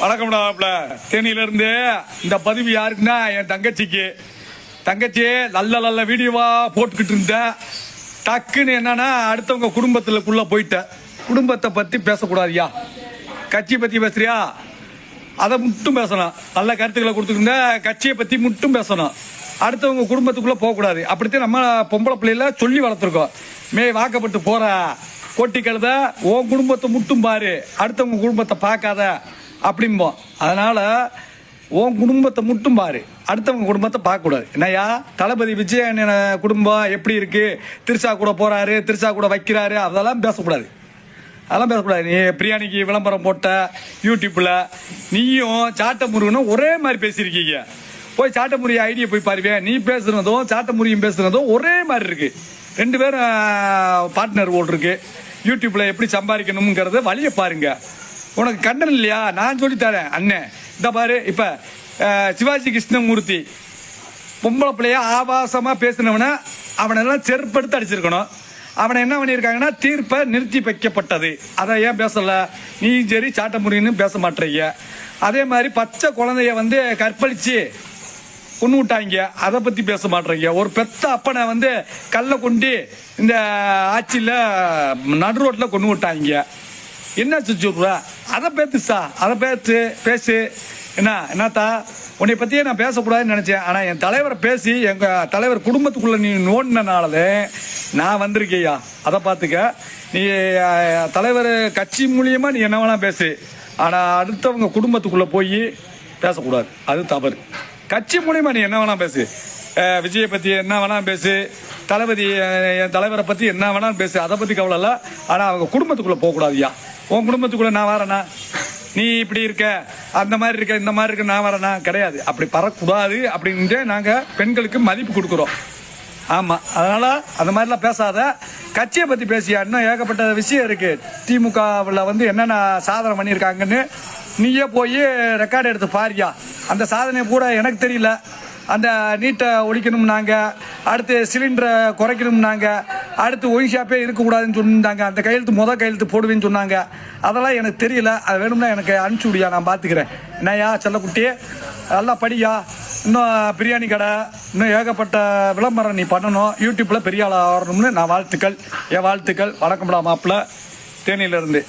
வணக்கம்டாப்ல. தேனியிலிருந்து இந்த பதிவு யாருக்குன்னா என் தங்கச்சி நல்ல நல்ல வீடியோவா போட்டுக்கிட்டு இருந்த டக்குன்னு என்னன்னா அடுத்தவங்க குடும்பத்துக்குள்ள போயிட்ட. குடும்பத்தை பத்தி பேசக்கூடாதுயா, கட்சி பத்தி பேசுறியா அதை மட்டும் பேசணும். நல்ல கருத்துக்களை கொடுத்துருந்த கட்சியை பத்தி மட்டும் பேசணும். அடுத்தவங்க குடும்பத்துக்குள்ள போகக்கூடாது. அப்படித்தான் நம்ம பொம்பளை பிள்ளைல சொல்லி வளர்த்துருக்கோம். வாக்கப்பட்டு போற கோட்டி கழுத உன் குடும்பத்தை மட்டும் பாரு, அடுத்தவங்க குடும்பத்தை பார்க்காத அப்படிம்போம். அதனால உன் குடும்பத்தை மட்டும் பாரு, அடுத்தவங்க குடும்பத்தை பார்க்கக்கூடாது. என்னையா தளபதி விஜயன் குடும்பம் எப்படி இருக்கு, திருச்சா கூட போறாரு, திருச்சா கூட வைக்கிறாரு, அதெல்லாம் பேசக்கூடாது. நீ பிரியாணிக்கு விளம்பரம் போட்ட யூடியூப்ல நீயும் சாட்ட முருகனும் ஒரே மாதிரி பேசியிருக்கீங்க. போய் சாட்ட முறிய ஐடியா போய் பாருவேன். நீ பேசுனதும் சாட்ட முறியும் பேசுனதும் ஒரே மாதிரி இருக்கு. ரெண்டு பேரும் பார்ட்னர் போல் இருக்கு. யூடியூப்ல எப்படி சம்பாதிக்கணுங்கிறத வழியை பாருங்க. உனக்கு கண்டன் இல்லையா, நான் சொல்லி தரேன் அண்ணன். இந்த பாரு, இப்ப சிவாஜி கிருஷ்ணமூர்த்தி பொம்பளை பிள்ளையா ஆபாசமா பேசினவன அவனெல்லாம் செருப்படுத்து அடிச்சிருக்கணும். அவனை என்ன பண்ணியிருக்காங்கன்னா தீர்ப்பை நிறுத்தி வைக்கப்பட்டது. அதை ஏன் பேசல? நீ சரி சாட்ட முறின்னு பேச மாட்டீங்க. அதே மாதிரி பச்சை குழந்தைய கற்பழிச்சு கொண்டு விட்டாங்க, அதை பத்தி பேச மாட்டீங்க. ஒரு பெத்த அப்பனை கல்ல கொண்டு இந்த ஆட்சியில நடு ரோட்ல கொண்டு விட்டாங்க. என்ன சொல்ற? அதை பேசு. என்னத்தா உன்னை பத்தியே நான் பேசக்கூடாதுன்னு நினைச்சேன். ஆனா என் தலைவரை பேசி எங்க தலைவர் குடும்பத்துக்குள்ள நீ நோண்டினாலே நான் வந்திருக்கையா. அதை பார்த்துக்க. நீ தலைவர் கட்சி மூலியமா நீ என்ன வேணா பேசு, ஆனா அடுத்தவங்க குடும்பத்துக்குள்ள போய் பேசக்கூடாது. அது தவறு. கட்சி மூலியமா நீ என்ன வேணா பேசு, விஜயை பத்தி என்ன வேணா பேசு, தளபதி என் தலைவரை பத்தி என்ன வேணா பேசு, அதை பத்தி கவலை இல்லை. ஆனா அவங்க குடும்பத்துக்குள்ள போகக்கூடாதுயா. உன் குடும்பத்துக்குள்ள நான் வரேனா, நீ இப்படி இருக்க, அந்த மாதிரி இருக்க, இந்த மாதிரி இருக்க, நான் வரேனா? கிடையாது. அப்படி பறக்கூடாது அப்படின்ட்டு நாங்க பெண்களுக்கு மதிப்பு கொடுக்குறோம். ஆமா, அதனால அந்த மாதிரிலாம் பேசாத. கட்சியை பத்தி பேசியா. இன்னும் ஏகப்பட்ட விஷயம் இருக்கு. திமுகவில் என்னென்ன சாதனை பண்ணியிருக்காங்கன்னு நீயே போய் ரெக்கார்டு எடுத்து பாரியா. அந்த சாதனை கூட எனக்கு தெரியல. அந்த நீட்டை ஒழிக்கணும்னாங்க, அடுத்து சிலிண்டரை குறைக்கணும்னாங்க, அடுத்து ஒயின் ஷாப்பே இருக்கக்கூடாதுன்னு சொன்னாங்க. அந்த கையெழுத்து போடுவேன்னு சொன்னாங்க. அதெல்லாம் எனக்கு தெரியல. அது வேணும்னா எனக்கு அனுப்பிச்சி விடியா, நான் பார்த்துக்கிறேன். என்னையா செல்லக்குட்டி, நல்லா படியா. இன்னும் பிரியாணி கடை, இன்னும் ஏகப்பட்ட விளம்பரம் நீ பண்ணணும். யூடியூப்ல பெரிய ஆளாக வரணும்னு நான் வாழ்த்துக்கள். என் வாழ்த்துக்கள். வணக்கம்டா மாப்பிள்ள, தேனியிலிருந்து.